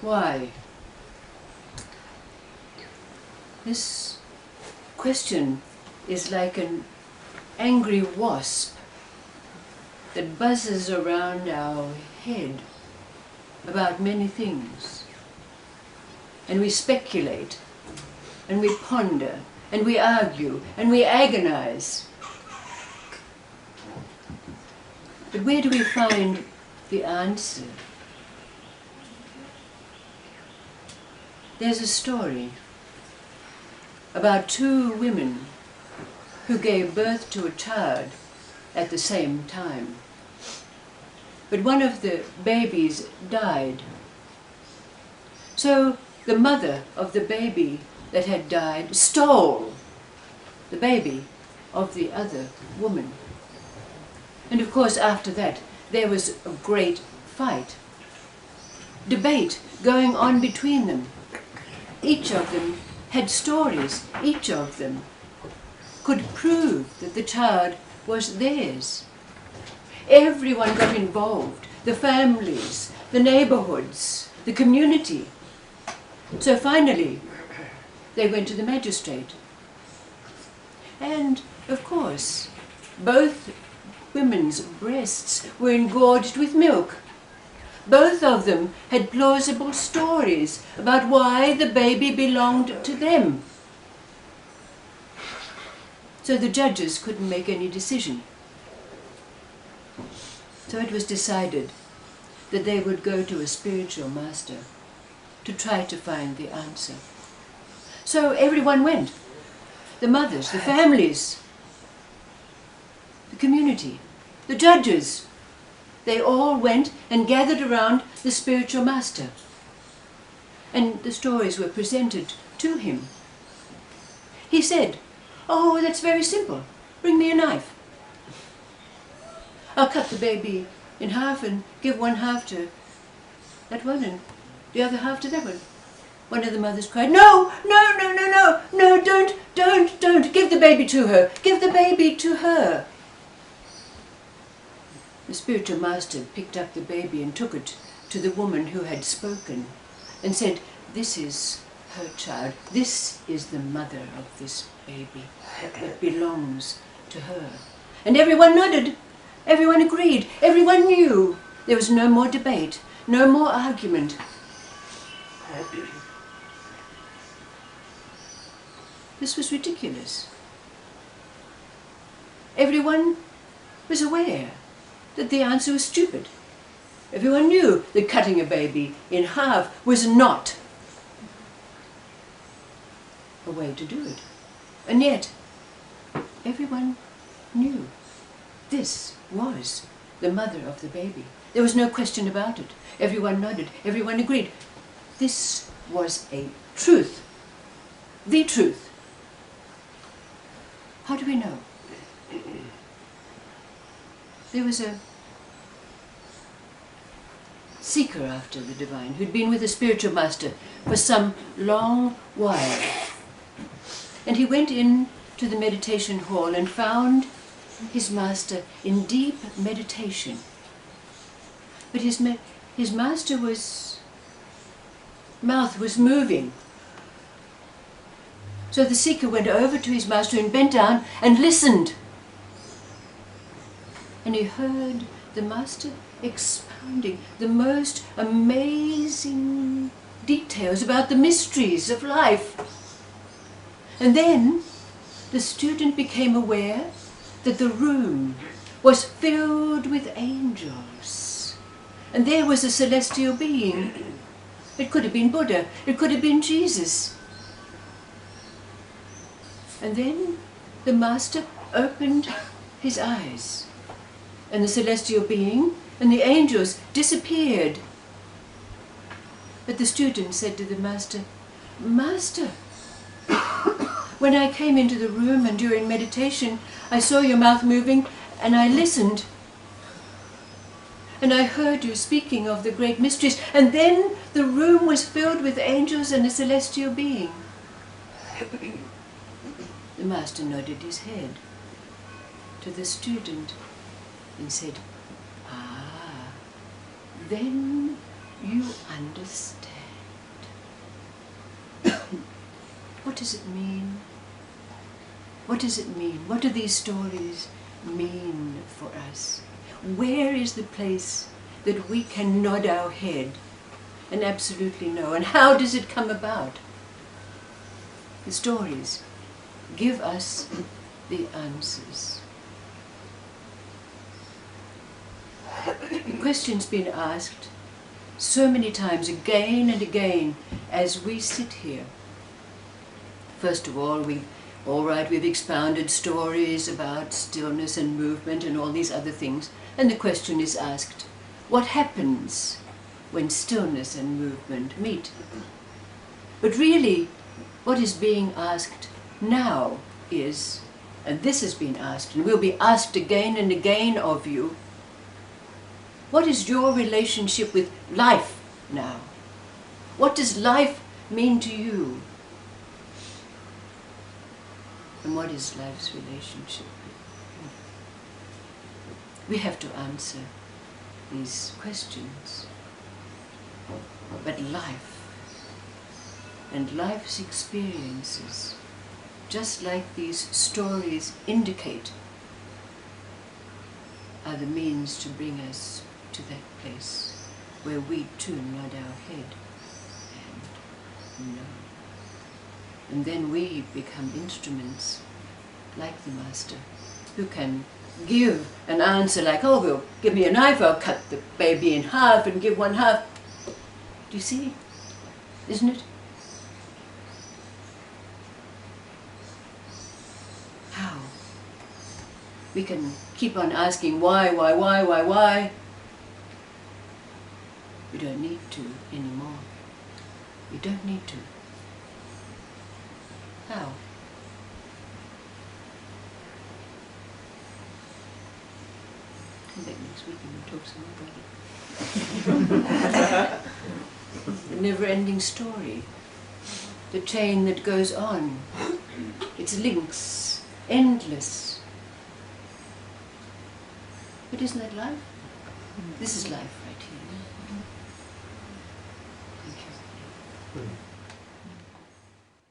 Why? This question is like an angry wasp that buzzes around our head about many things. And we speculate, and we ponder, and we argue, and we agonize. But where do we find the answer? There's a story about two women who gave birth to a child at the same time. But one of the babies died. So the mother of the baby that had died stole the baby of the other woman. And of course after that there was a great fight, debate going on between them. Each of them had stories, each of them could prove that the child was theirs. Everyone got involved, the families, the neighborhoods, the community. So finally, they went to the magistrate. And, of course, both women's breasts were engorged with milk. Both of them had plausible stories about why the baby belonged to them. So the judges couldn't make any decision. So it was decided that they would go to a spiritual master to try to find the answer. So everyone went. The mothers, the families, the community, the judges. They all went and gathered around the spiritual master. And the stories were presented to him. He said, "Oh, that's very simple. Bring me a knife. I'll cut the baby in half and give one half to that one and the other half to that one." One of the mothers cried, "No, no, no, no, no, no, don't, give the baby to her, give the baby to her." The spiritual master picked up the baby and took it to the woman who had spoken and said, "This is her child, this is the mother of this baby, it belongs to her." And everyone nodded, everyone agreed, everyone knew. There was no more debate, no more argument. This was ridiculous. Everyone was aware that the answer was stupid. Everyone knew that cutting a baby in half was not a way to do it. And yet, everyone knew this was the mother of the baby. There was no question about it. Everyone nodded, everyone agreed. This was a truth, the truth. How do we know? There was a seeker after the divine who'd been with a spiritual master for some long while. And he went in to the meditation hall and found his master in deep meditation. But his master's mouth was moving. So the seeker went over to his master and bent down and listened. And he heard the master expounding the most amazing details about the mysteries of life. And then the student became aware that the room was filled with angels. And there was a celestial being. It could have been Buddha, it could have been Jesus. And then the master opened his eyes, and the celestial being and the angels disappeared. But the student said to the master, "Master, when I came into the room and during meditation, I saw your mouth moving and I listened. And I heard you speaking of the great mysteries, and then the room was filled with angels and a celestial being." The master nodded his head to the student and said, "Ah, then you understand." what does it mean? What does it mean? What do these stories mean for us? Where is the place that we can nod our head and absolutely know? And how does it come about? The stories give us the answers. The question's been asked so many times, again and again, as we sit here. First of all, we've expounded stories about stillness and movement and all these other things, and the question is asked, what happens when stillness and movement meet? But really, what is being asked now is, and this has been asked, and will be asked again and again of you, what is your relationship with life now? What does life mean to you? And what is life's relationship with you? We have to answer these questions. But life and life's experiences, just like these stories indicate, are the means to bring us to that place where we too nod our head and know. And then we become instruments like the Master, who can give an answer like, oh, well, give me a knife, I'll cut the baby in half and give one half. Do you see? Isn't it? How? We can keep on asking why? We don't need to anymore. We don't need to. How? Come back next week and we'll talk some more about it. The never-ending story. The chain that goes on. Its links, endless. But isn't that life? This is life right here. Thank you.